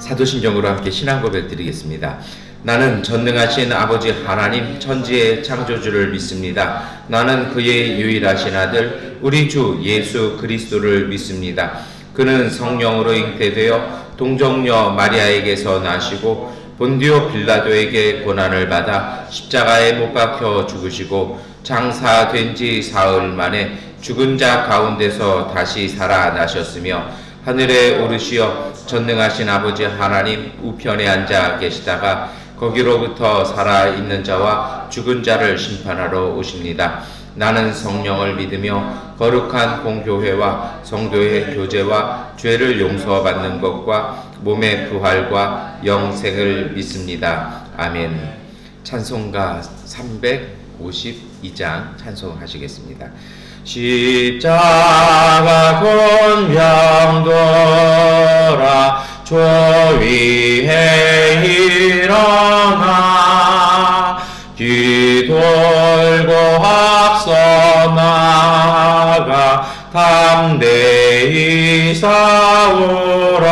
사도신경으로 함께 신앙 고백 드리겠습니다. 나는 전능하신 아버지 하나님 천지의 창조주를 믿습니다. 나는 그의 유일하신 아들 우리 주 예수 그리스도를 믿습니다. 그는 성령으로 잉태되어 동정녀 마리아에게서 나시고 본디오 빌라도에게 고난을 받아 십자가에 못 박혀 죽으시고 장사된 지 사흘 만에 죽은 자 가운데서 다시 살아나셨으며 하늘에 오르시어 전능하신 아버지 하나님 우편에 앉아 계시다가 거기로부터 살아있는 자와 죽은 자를 심판하러 오십니다. 나는 성령을 믿으며 거룩한 공교회와 성도의 교제와 죄를 용서받는 것과 몸의 부활과 영생을 믿습니다. 아멘. 찬송가 352장 찬송하시겠습니다. 십자가 권병돌아 주 위에 일어나 뒤돌고 앞서 나가 담대히 싸우라.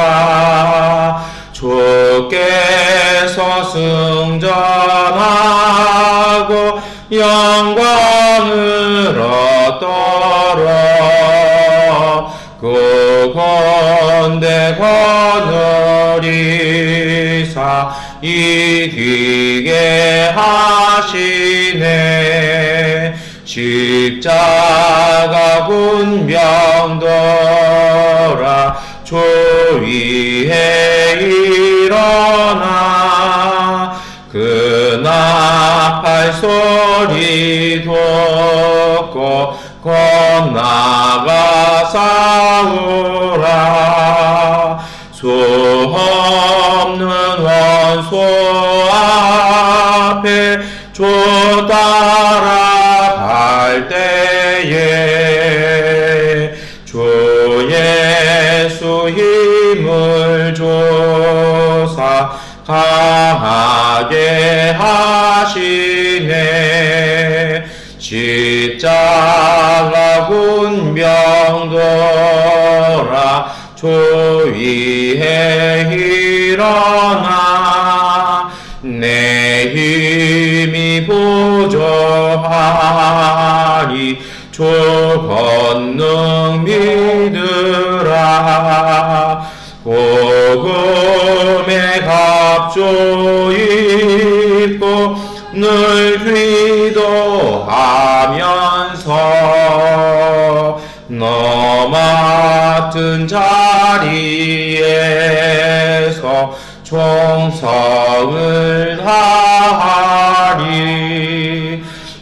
주께서 승전하고 영광을 얻도록 그 권대 거느리사 이기게 하시네. 십자가 군병돌아 주 위에 일어나 그 나팔 소리 듣고 건나가 싸우라. 수 없는 원수 앞에 주 따라갈 때에 주 예수 힘을 주사 강하게 하시네. 십자가 군병돌아 주 위에 일어나 내 힘이 부족하니 주 권능 믿으라. 복음의 갑주 입고 늘 기도하면서 너 맡은 자리에서 충성을 다하리.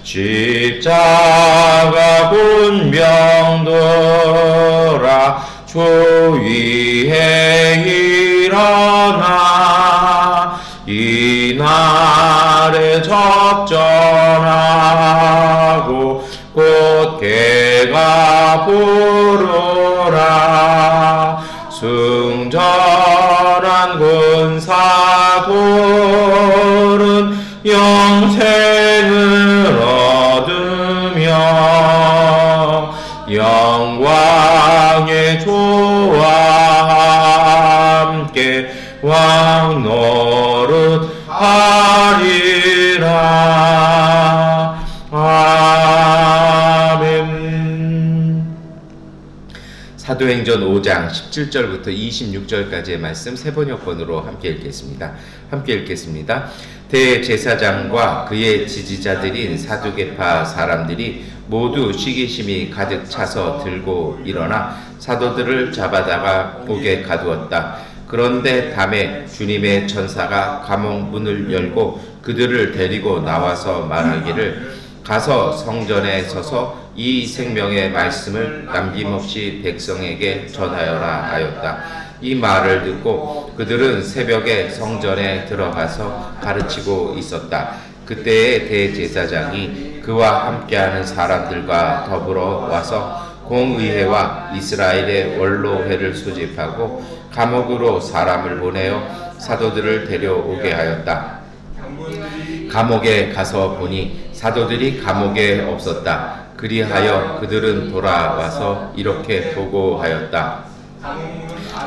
십자가 군병돌아 주 위에 일어나 이날에 적절하고 꽃게가 부르라. 승전한 군사들은 영생을 얻으며 영광의 주와 함께 왕 노릇하리라. 아멘. 사도행전 5장 17절부터 26절까지의 말씀 세 번역본으로 함께 읽겠습니다. 대제사장과 그의 지지자들인 사두개파 사람들이 모두 시기심이 가득 차서 들고 일어나 사도들을 잡아다가 옥에 가두었다. 그런데 밤에 주님의 천사가 감옥 문을 열고 그들을 데리고 나와서 말하기를 가서 성전에 서서 이 생명의 말씀을 남김없이 백성에게 전하여라 하였다. 이 말을 듣고 그들은 새벽에 성전에 들어가서 가르치고 있었다. 그때에 대제사장이 그와 함께하는 사람들과 더불어 와서 공의회와 이스라엘의 원로회를 소집하고 감옥으로 사람을 보내어 사도들을 데려오게 하였다. 감옥에 가서 보니 사도들이 감옥에 없었다. 그리하여 그들은 돌아와서 이렇게 보고하였다.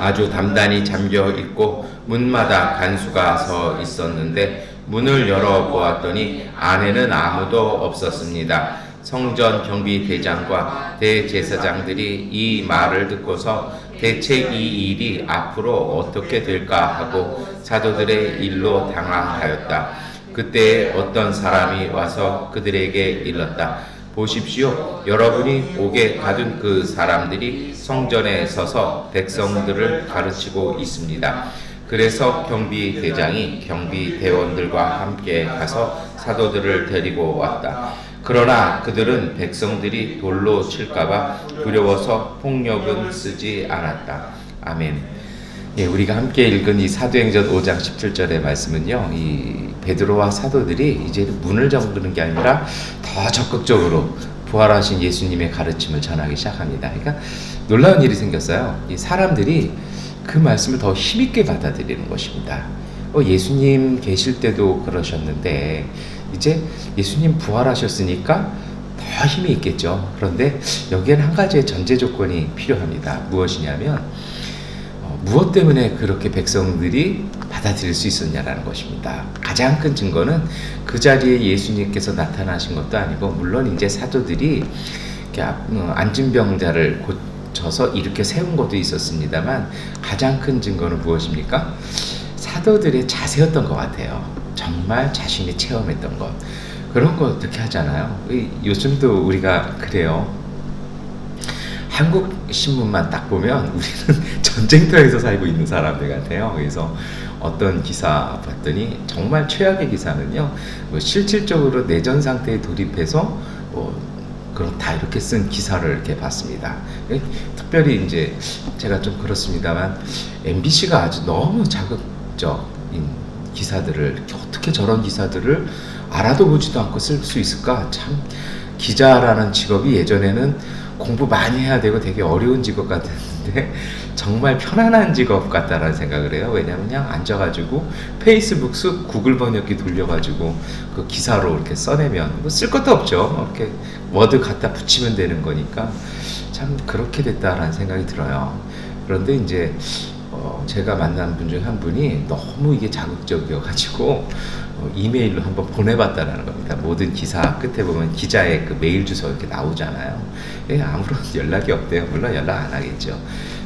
아주 단단히 잠겨 있고 문마다 간수가 서 있었는데 문을 열어보았더니 안에는 아무도 없었습니다. 성전 경비대장과 대제사장들이 이 말을 듣고서 대체 이 일이 앞으로 어떻게 될까 하고 사도들의 일로 당황하였다. 그때 어떤 사람이 와서 그들에게 일렀다. 보십시오. 여러분이 옥에 가둔 그 사람들이 성전에 서서 백성들을 가르치고 있습니다. 그래서 경비대장이 경비대원들과 함께 가서 사도들을 데리고 왔다. 그러나 그들은 백성들이 돌로 칠까봐 두려워서 폭력은 쓰지 않았다. 아멘. 예, 우리가 함께 읽은 이 사도행전 5장 17절의 말씀은요, 이 베드로와 사도들이 이제 문을 잠그는 게 아니라 더 적극적으로 부활하신 예수님의 가르침을 전하기 시작합니다. 그러니까 놀라운 일이 생겼어요. 이 사람들이 그 말씀을 더 힘있게 받아들이는 것입니다. 예수님 계실 때도 그러셨는데 이제 예수님 부활하셨으니까 더 힘이 있겠죠. 그런데 여기에는 한 가지의 전제 조건이 필요합니다. 무엇이냐면 무엇 때문에 그렇게 백성들이 받아들일 수 있었냐라는 것입니다. 가장 큰 증거는 그 자리에 예수님께서 나타나신 것도 아니고, 물론 이제 사도들이 안진병자를 고쳐서 이렇게 세운 것도 있었습니다만, 가장 큰 증거는 무엇입니까? 사도들의 자세였던 것 같아요. 정말 자신이 체험했던 것. 그런 거 어떻게 하잖아요. 요즘도 우리가 그래요. 한국 신문만 딱 보면 우리는 전쟁터에서 살고 있는 사람들 같아요. 그래서 어떤 기사 봤더니 정말 최악의 기사는요, 실질적으로 내전 상태에 돌입해서 그렇다 이렇게 쓴 기사를 이렇게 봤습니다. 특별히 이제 제가 좀 그렇습니다만 MBC가 아주 너무 자극적인 기사들을, 어떻게 저런 기사들을 알아도 보지도 않고 쓸 수 있을까? 참, 기자라는 직업이 예전에는 공부 많이 해야 되고 되게 어려운 직업 같았는데 정말 편안한 직업 같다라는 생각을 해요. 왜냐면 그냥 앉아가지고 페이스북 쓱 구글 번역기 돌려가지고 그 기사로 이렇게 써내면 뭐 쓸 것도 없죠. 이렇게 워드 갖다 붙이면 되는 거니까 참 그렇게 됐다라는 생각이 들어요. 그런데 이제 제가 만난 분 중에 한 분이 너무 이게 자극적이어가지고 이메일로 한번 보내봤다라는 겁니다. 모든 기사 끝에 보면 기자의 그 메일 주소 이렇게 나오잖아요. 아무런 연락이 없대요. 물론 연락 안 하겠죠.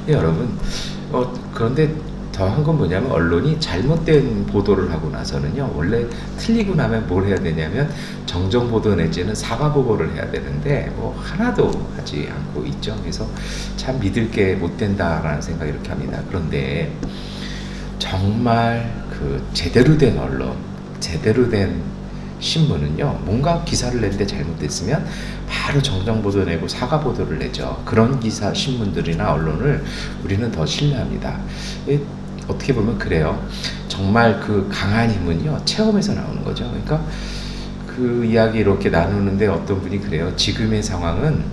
여러분, 그런데 더한 건 뭐냐면 언론이 잘못된 보도를 하고 나서는요, 원래 틀리고 나면 뭘 해야 되냐면 정정 보도 내지는 사과 보고를 해야 되는데 뭐 하나도 하지 않고 있죠. 그래서 참 믿을 게 못 된다라는 생각이 이렇게 합니다. 그런데 정말 그 제대로 된 언론, 제대로 된 신문은요, 뭔가 기사를 냈는데 잘못됐으면 바로 정정 보도 내고 사과 보도를 내죠. 그런 기사, 신문들이나 언론을 우리는 더 신뢰합니다. 어떻게 보면 그래요. 정말 그 강한 힘은요, 체험에서 나오는 거죠. 그러니까 그 이야기 이렇게 나누는데 어떤 분이 그래요. 지금의 상황은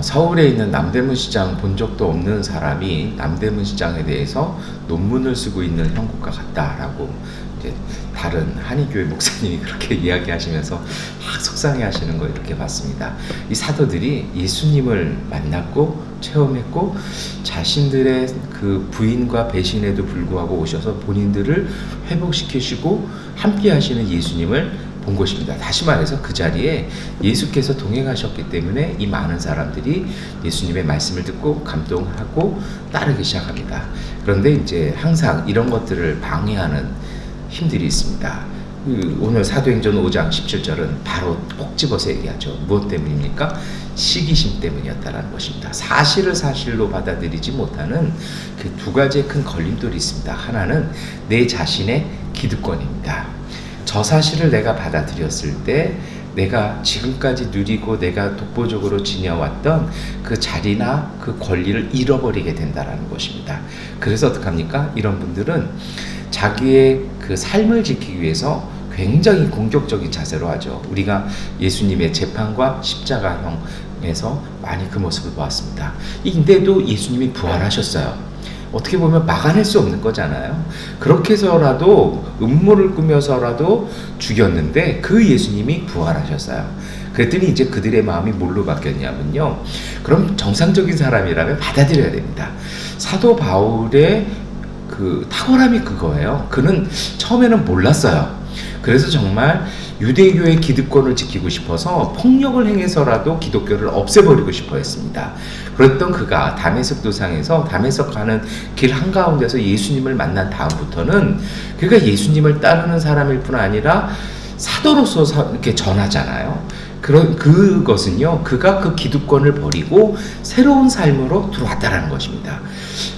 서울에 있는 남대문 시장 본 적도 없는 사람이 남대문 시장에 대해서 논문을 쓰고 있는 형국과 같다라고 이제 다른 한의교회 목사님이 그렇게 이야기하시면서 속상해 하시는 거 이렇게 봤습니다. 이 사도들이 예수님을 만났고 체험했고 자신들의 그 부인과 배신에도 불구하고 오셔서 본인들을 회복시키시고 함께 하시는 예수님을 본 것입니다. 다시 말해서 그 자리에 예수께서 동행하셨기 때문에 이 많은 사람들이 예수님의 말씀을 듣고 감동하고 따르기 시작합니다. 그런데 이제 항상 이런 것들을 방해하는 힘들이 있습니다. 오늘 사도행전 5장 17절은 바로 꼭 집어서 얘기하죠. 무엇 때문입니까? 시기심 때문이었다는 것입니다. 사실을 사실로 받아들이지 못하는 그 두 가지의 큰 걸림돌이 있습니다. 하나는 내 자신의 기득권입니다. 저 사실을 내가 받아들였을 때 내가 지금까지 누리고 내가 독보적으로 지녀왔던 그 자리나 그 권리를 잃어버리게 된다는 것입니다. 그래서 어떡합니까? 이런 분들은 자기의 그 삶을 지키기 위해서 굉장히 공격적인 자세로 하죠. 우리가 예수님의 재판과 십자가형에서 많이 그 모습을 보았습니다. 인데도 예수님이 부활하셨어요. 어떻게 보면 막아낼 수 없는 거잖아요. 그렇게 해서라도 음모를 꾸며서라도 죽였는데 그 예수님이 부활하셨어요. 그랬더니 이제 그들의 마음이 뭘로 바뀌었냐면요, 그럼 정상적인 사람이라면 받아들여야 됩니다. 사도 바울의 그 탁월함이 그거예요. 그는 처음에는 몰랐어요. 그래서 정말 유대교의 기득권을 지키고 싶어서 폭력을 행해서라도 기독교를 없애버리고 싶어 했습니다. 그랬던 그가 다메섹 도상에서 다메섹 가는 길 한가운데서 예수님을 만난 다음부터는 그가 예수님을 따르는 사람일 뿐 아니라 사도로서 이렇게 전하잖아요. 그것은요, 그가 그 기득권을 버리고 새로운 삶으로 들어왔다라는 것입니다.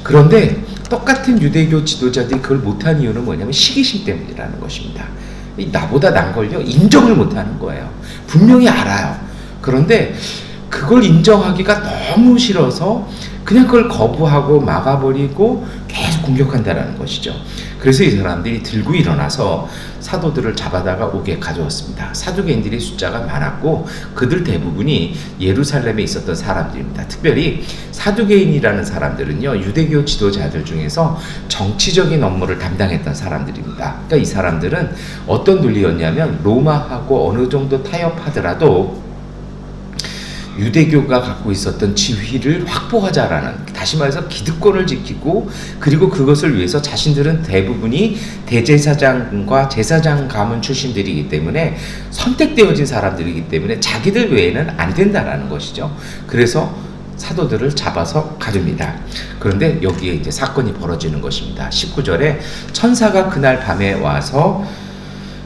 그런데 똑같은 유대교 지도자들이 그걸 못한 이유는 뭐냐면 시기심 때문이라는 것입니다. 나보다 난 걸요 인정을 못하는 거예요. 분명히 알아요. 그런데 그걸 인정하기가 너무 싫어서 그냥 그걸 거부하고 막아버리고 계속 공격한다는 것이죠. 그래서 이 사람들이 들고 일어나서 사도들을 잡아다가 옥에 가져왔습니다. 사두개인들의 숫자가 많았고 그들 대부분이 예루살렘에 있었던 사람들입니다. 특별히 사두개인이라는 사람들은요, 유대교 지도자들 중에서 정치적인 업무를 담당했던 사람들입니다. 그러니까 이 사람들은 어떤 논리였냐면 로마하고 어느 정도 타협하더라도 유대교가 갖고 있었던 지위를 확보하자라는, 다시 말해서 기득권을 지키고, 그리고 그것을 위해서 자신들은 대부분이 대제사장과 제사장 가문 출신들이기 때문에 선택되어진 사람들이기 때문에 자기들 외에는 안 된다라는 것이죠. 그래서 사도들을 잡아서 가둡니다. 그런데 여기에 이제 사건이 벌어지는 것입니다. 19절에 천사가 그날 밤에 와서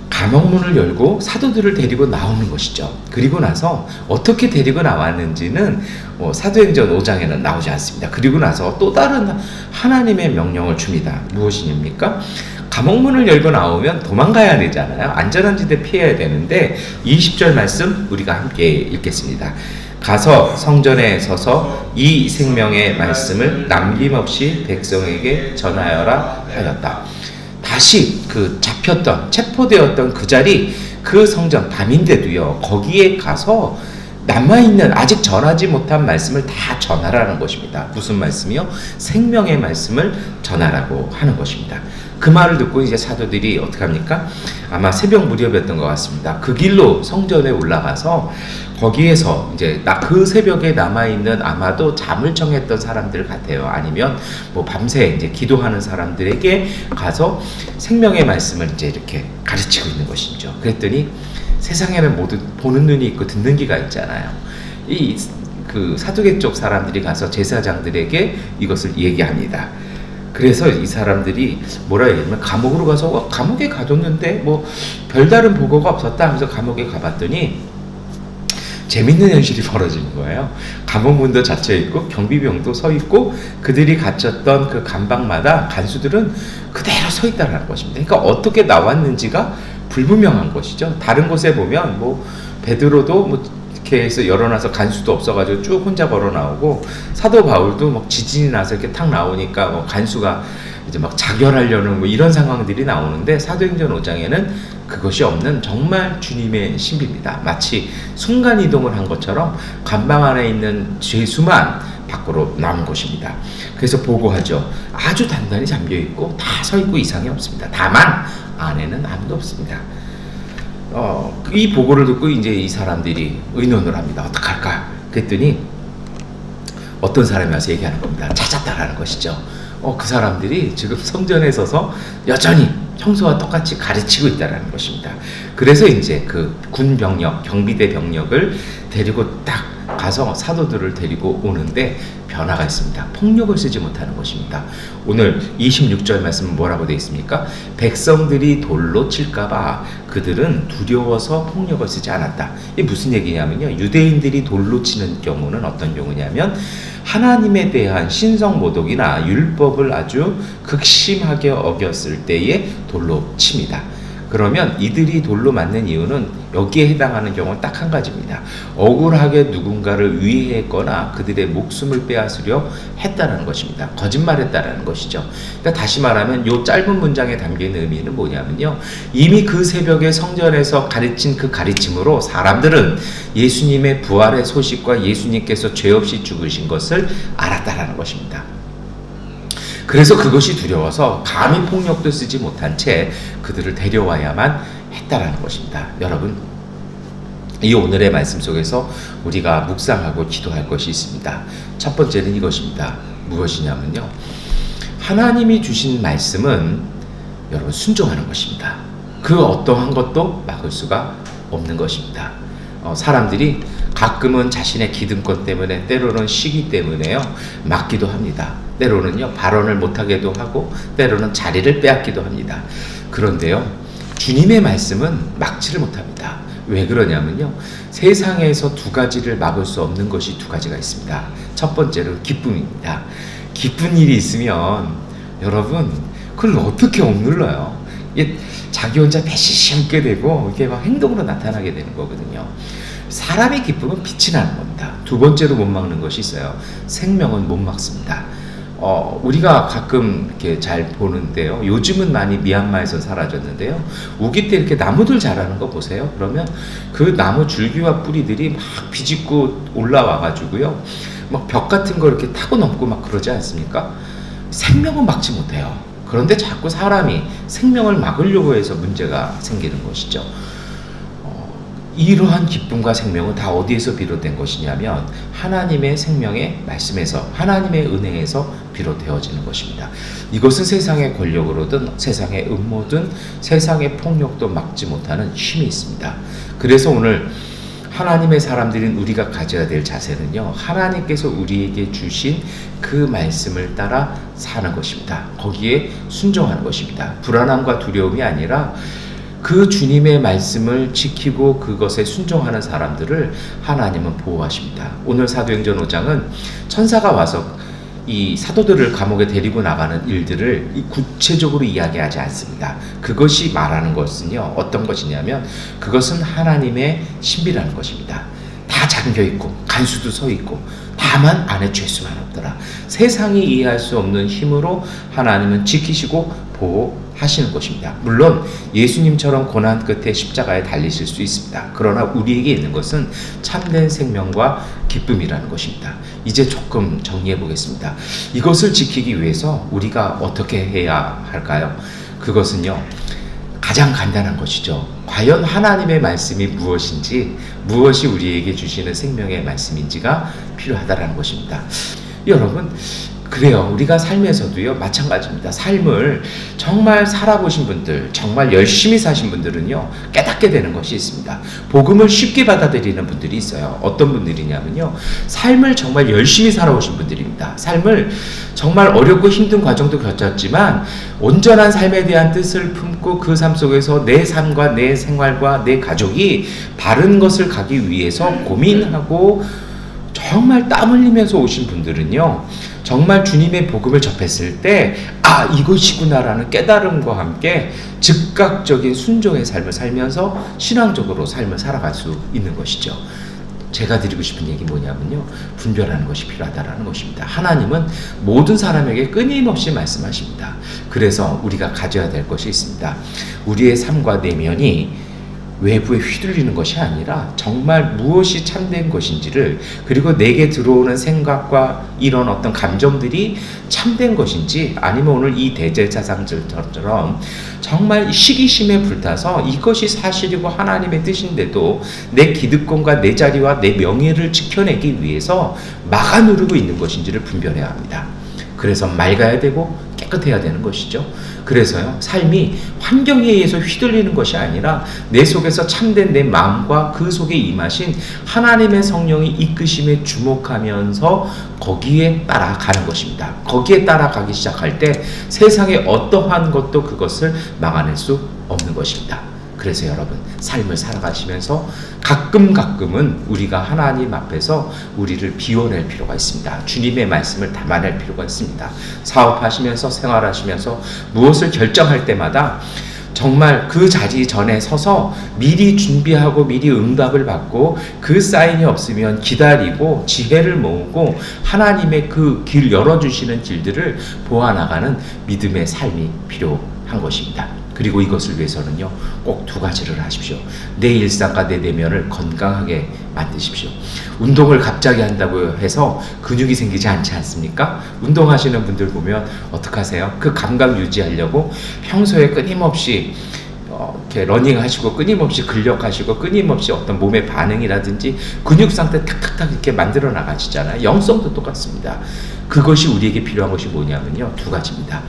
감옥문을 열고 사도들을 데리고 나오는 것이죠. 그리고 나서 어떻게 데리고 나왔는지는 사도행전 5장에는 나오지 않습니다. 그리고 나서 또 다른 하나님의 명령을 줍니다. 무엇입니까? 감옥문을 열고 나오면 도망가야 되잖아요. 안전한 지대 피해야 되는데 20절 말씀 우리가 함께 읽겠습니다. 가서 성전에 서서 이 생명의 말씀을 남김없이 백성에게 전하여라 하였다. 다시 그 잡혔던, 체포되었던 그 자리, 그 성전 밤인데도요, 거기에 가서 남아있는 아직 전하지 못한 말씀을 다 전하라는 것입니다. 무슨 말씀이요? 생명의 말씀을 전하라고 하는 것입니다. 그 말을 듣고 이제 사도들이 어떻게 합니까? 아마 새벽 무렵이었던 것 같습니다. 그 길로 성전에 올라가서 거기에서 이제 그 새벽에 남아있는 아마도 잠을 청했던 사람들 같아요. 아니면 뭐 밤새 이제 기도하는 사람들에게 가서 생명의 말씀을 이제 이렇게 가르치고 있는 것이죠. 그랬더니 세상에는 모두 보는 눈이 있고 듣는 귀가 있잖아요. 그 사두개 쪽 사람들이 가서 제사장들에게 이것을 얘기합니다. 그래서 이 사람들이 뭐라 얘기하면 감옥으로 가서 감옥에 가뒀는데 뭐 별다른 보고가 없었다 하면서 감옥에 가봤더니 재밌는 현실이 벌어지는 거예요. 감옥문도 닫혀 있고 경비병도 서 있고 그들이 갇혔던 그 감방마다 간수들은 그대로 서 있다는 것입니다. 그러니까 어떻게 나왔는지가 불분명한 것이죠. 다른 곳에 보면 뭐 베드로도 뭐 이렇게 해서 열어놔서 간수도 없어가지고 쭉 혼자 걸어 나오고, 사도 바울도 막 지진이 나서 이렇게 탁 나오니까 뭐 간수가 이제 막 자결하려는 뭐 이런 상황들이 나오는데, 사도행전 5장에는 그것이 없는 정말 주님의 신비입니다. 마치 순간이동을 한 것처럼 감방 안에 있는 죄수만 밖으로 나온 것입니다. 그래서 보고하죠. 아주 단단히 잠겨있고 다 서있고 이상이 없습니다. 다만 안에는 아무도 없습니다. 이 보고를 듣고 이제 이 사람들이 의논을 합니다. 어떡할까? 그랬더니 어떤 사람이 와서 얘기하는 겁니다. 찾았다라는 것이죠. 그 사람들이 지금 성전에 서서 여전히 평소와 똑같이 가르치고 있다는 것입니다. 그래서 이제 그 군 병력, 경비대 병력을 데리고 딱 가서 사도들을 데리고 오는데 변화가 있습니다. 폭력을 쓰지 못하는 것입니다. 오늘 26절 말씀은 뭐라고 되어 있습니까? 백성들이 돌로 칠까봐 그들은 두려워서 폭력을 쓰지 않았다. 이게 무슨 얘기냐면요, 유대인들이 돌로 치는 경우는 어떤 경우냐면 하나님에 대한 신성 모독이나 율법을 아주 극심하게 어겼을 때에 돌로 칩니다. 그러면 이들이 돌로 맞는 이유는 여기에 해당하는 경우는 딱 한 가지입니다. 억울하게 누군가를 위해했거나 그들의 목숨을 빼앗으려 했다는 것입니다. 거짓말했다는 것이죠. 그러니까 다시 말하면 이 짧은 문장에 담겨있는 의미는 뭐냐면요, 이미 그 새벽에 성전에서 가르친 그 가르침으로 사람들은 예수님의 부활의 소식과 예수님께서 죄 없이 죽으신 것을 알았다는 것입니다. 그래서 그것이 두려워서 감히 폭력도 쓰지 못한 채 그들을 데려와야만 했다라는 것입니다. 여러분, 이 오늘의 말씀 속에서 우리가 묵상하고 기도할 것이 있습니다. 첫 번째는 이것입니다. 무엇이냐면요, 하나님이 주신 말씀은 여러분 순종하는 것입니다. 그 어떠한 것도 막을 수가 없는 것입니다. 사람들이 가끔은 자신의 기득권 때문에, 때로는 시기 때문에요, 막기도 합니다. 때로는요, 발언을 못하게도 하고, 때로는 자리를 빼앗기도 합니다. 그런데요, 주님의 말씀은 막지를 못합니다. 왜 그러냐면요, 세상에서 두 가지를 막을 수 없는 것이 두 가지가 있습니다. 첫 번째로 기쁨입니다. 기쁜 일이 있으면 여러분 그걸 어떻게 억눌러요? 자기 혼자 배시시 웃게 되고 이게 막 행동으로 나타나게 되는 거거든요. 사람의 기쁨은 빛이 나는 겁니다. 두 번째로 못 막는 것이 있어요. 생명은 못 막습니다. 우리가 가끔 이렇게 잘 보는데요, 요즘은 많이 미얀마에서 사라졌는데요, 우기 때 이렇게 나무들 자라는 거 보세요. 그러면 그 나무 줄기와 뿌리들이 막 비집고 올라와 가지고요, 막 벽 같은 거 이렇게 타고 넘고 막 그러지 않습니까? 생명은 막지 못해요. 그런데 자꾸 사람이 생명을 막으려고 해서 문제가 생기는 것이죠. 이러한 기쁨과 생명은 다 어디에서 비롯된 것이냐면 하나님의 생명의 말씀에서, 하나님의 은혜에서 비롯되어지는 것입니다. 이것은 세상의 권력으로든 세상의 음모든 세상의 폭력도 막지 못하는 힘이 있습니다. 그래서 오늘 하나님의 사람들인 우리가 가져야 될 자세는요, 하나님께서 우리에게 주신 그 말씀을 따라 사는 것입니다. 거기에 순종하는 것입니다. 불안함과 두려움이 아니라 그 주님의 말씀을 지키고 그것에 순종하는 사람들을 하나님은 보호하십니다. 오늘 사도행전 5장은 천사가 와서 이 사도들을 감옥에 데리고 나가는 일들을 구체적으로 이야기하지 않습니다. 그것이 말하는 것은요, 어떤 것이냐면 그것은 하나님의 신비라는 것입니다. 다 잠겨있고 간수도 서있고 다만 안에 죄수만 없더라. 세상이 이해할 수 없는 힘으로 하나님은 지키시고 보호하시는 것입니다. 물론 예수님처럼 고난 끝에 십자가에 달리실 수 있습니다. 그러나 우리에게 있는 것은 참된 생명과 기쁨이라는 것입니다. 이제 조금 정리해 보겠습니다. 이것을 지키기 위해서 우리가 어떻게 해야 할까요? 그것은요, 가장 간단한 것이죠. 과연 하나님의 말씀이 무엇인지, 무엇이 우리에게 주시는 생명의 말씀인지가 필요하다는 것입니다. 여러분, 그래요. 우리가 삶에서도요, 마찬가지입니다. 삶을 정말 살아보신 분들, 정말 열심히 사신 분들은요, 깨닫게 되는 것이 있습니다. 복음을 쉽게 받아들이는 분들이 있어요. 어떤 분들이냐면요, 삶을 정말 열심히 살아오신 분들입니다. 삶을 정말 어렵고 힘든 과정도 겪었지만 온전한 삶에 대한 뜻을 품고 그 삶 속에서 내 삶과 내 생활과 내 가족이 바른 것을 가기 위해서 고민하고 정말 땀 흘리면서 오신 분들은요, 정말 주님의 복음을 접했을 때 이것이구나라는 깨달음과 함께 즉각적인 순종의 삶을 살면서 신앙적으로 삶을 살아갈 수 있는 것이죠. 제가 드리고 싶은 얘기 뭐냐면요, 분별하는 것이 필요하다는 것입니다. 하나님은 모든 사람에게 끊임없이 말씀하십니다. 그래서 우리가 가져야 될 것이 있습니다. 우리의 삶과 내면이 외부에 휘둘리는 것이 아니라 정말 무엇이 참된 것인지를, 그리고 내게 들어오는 생각과 이런 어떤 감정들이 참된 것인지, 아니면 오늘 이 대제사장들처럼 정말 시기심에 불타서 이것이 사실이고 하나님의 뜻인데도 내 기득권과 내 자리와 내 명예를 지켜내기 위해서 막아 누르고 있는 것인지를 분별해야 합니다. 그래서 맑아야 되고 깨끗해야 되는 것이죠. 그래서요, 삶이 환경에 의해서 휘둘리는 것이 아니라 내 속에서 참된 내 마음과 그 속에 임하신 하나님의 성령이 이끄심에 주목하면서 거기에 따라가는 것입니다. 거기에 따라가기 시작할 때 세상의 어떠한 것도 그것을 막아낼 수 없는 것입니다. 그래서 여러분, 삶을 살아가시면서 가끔은 우리가 하나님 앞에서 우리를 비워낼 필요가 있습니다. 주님의 말씀을 담아낼 필요가 있습니다. 사업하시면서, 생활하시면서 무엇을 결정할 때마다 정말 그 자리 전에 서서 미리 준비하고 미리 응답을 받고, 그 사인이 없으면 기다리고 지혜를 모으고 하나님의 그 길 열어주시는 길들을 보아나가는 믿음의 삶이 필요한 것입니다. 그리고 이것을 위해서는요, 꼭 두 가지를 하십시오. 내 일상과 내 내면을 건강하게 만드십시오. 운동을 갑자기 한다고 해서 근육이 생기지 않지 않습니까? 운동하시는 분들 보면 어떡하세요? 그 감각 유지하려고 평소에 끊임없이 이렇게 러닝하시고 끊임없이 근력하시고 끊임없이 어떤 몸의 반응이라든지 근육 상태 탁탁탁 이렇게 만들어 나가시잖아요. 영성도 똑같습니다. 그것이 우리에게 필요한 것이 뭐냐면요, 두 가지입니다.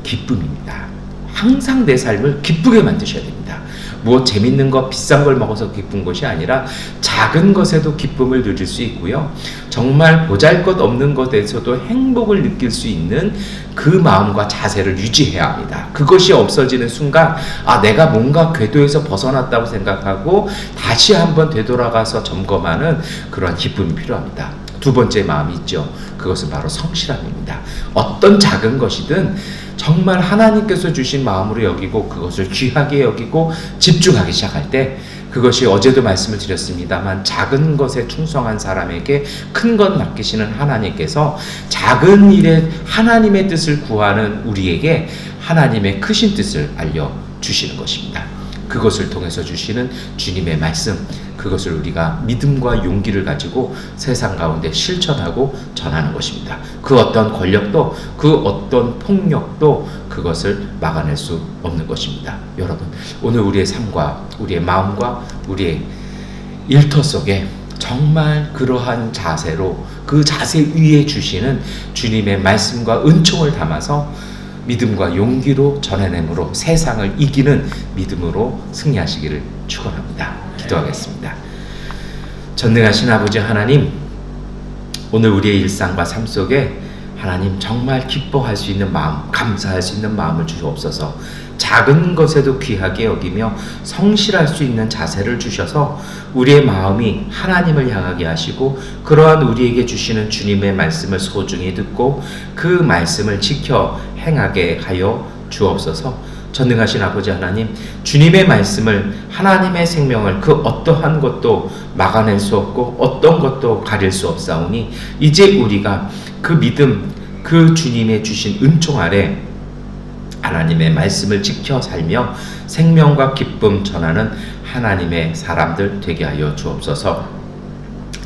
기쁨입니다. 항상 내 삶을 기쁘게 만드셔야 됩니다. 뭐 재밌는 거 비싼 걸 먹어서 기쁜 것이 아니라 작은 것에도 기쁨을 누릴 수 있고요, 정말 보잘것없는 것에서도 행복을 느낄 수 있는 그 마음과 자세를 유지해야 합니다. 그것이 없어지는 순간 내가 뭔가 궤도에서 벗어났다고 생각하고 다시 한번 되돌아가서 점검하는 그런 기쁨이 필요합니다. 두 번째 마음이 있죠. 그것은 바로 성실함입니다. 어떤 작은 것이든 정말 하나님께서 주신 마음으로 여기고 그것을 귀하게 여기고 집중하기 시작할 때, 그것이 어제도 말씀을 드렸습니다만 작은 것에 충성한 사람에게 큰 것 맡기시는 하나님께서 작은 일에 하나님의 뜻을 구하는 우리에게 하나님의 크신 뜻을 알려주시는 것입니다. 그것을 통해서 주시는 주님의 말씀, 그것을 우리가 믿음과 용기를 가지고 세상 가운데 실천하고 전하는 것입니다. 그 어떤 권력도, 그 어떤 폭력도 그것을 막아낼 수 없는 것입니다. 여러분, 오늘 우리의 삶과 우리의 마음과 우리의 일터 속에 정말 그러한 자세로, 그 자세 위에 주시는 주님의 말씀과 은총을 담아서 믿음과 용기로 전해냄으로 세상을 이기는 믿음으로 승리하시기를 축원합니다. 기도하겠습니다. 전능하신 아버지 하나님, 오늘 우리의 일상과 삶 속에 하나님 정말 기뻐할 수 있는 마음, 감사할 수 있는 마음을 주시옵소서. 작은 것에도 귀하게 여기며 성실할 수 있는 자세를 주셔서 우리의 마음이 하나님을 향하게 하시고, 그러한 우리에게 주시는 주님의 말씀을 소중히 듣고 그 말씀을 지켜 행하게 하여 주옵소서. 전능하신 아버지 하나님, 주님의 말씀을, 하나님의 생명을 그 어떠한 것도 막아낼 수 없고 어떤 것도 가릴 수 없사오니, 이제 우리가 그 믿음, 그 주님의 주신 은총 아래 하나님의 말씀을 지켜 살며 생명과 기쁨 전하는 하나님의 사람들 되게 하여 주옵소서.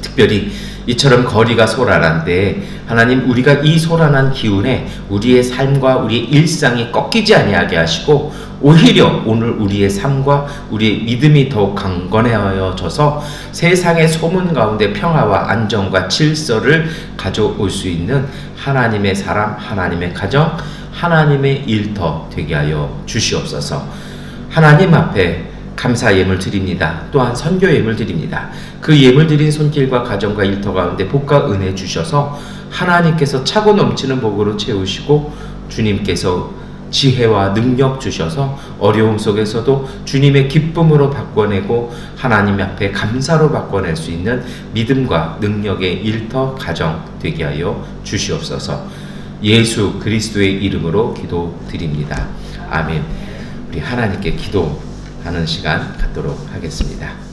특별히 이처럼 거리가 소란한 때에 하나님, 우리가 이 소란한 기운에 우리의 삶과 우리의 일상이 꺾이지 아니하게 하시고, 오히려 오늘 우리의 삶과 우리의 믿음이 더욱 강건해져서 세상의 소문 가운데 평화와 안정과 질서를 가져올 수 있는 하나님의 사람, 하나님의 가정, 하나님의 일터 되게 하여 주시옵소서. 하나님 앞에 감사 예물 드립니다. 또한 선교 예물 드립니다. 그 예물 드린 손길과 가정과 일터 가운데 복과 은혜 주셔서 하나님께서 차고 넘치는 복으로 채우시고, 주님께서 지혜와 능력 주셔서 어려움 속에서도 주님의 기쁨으로 바꿔내고 하나님 앞에 감사로 바꿔낼 수 있는 믿음과 능력의 일터 가정 되게 하여 주시옵소서. 예수 그리스도의 이름으로 기도드립니다. 아멘. 우리 하나님께 기도하는 시간 갖도록 하겠습니다.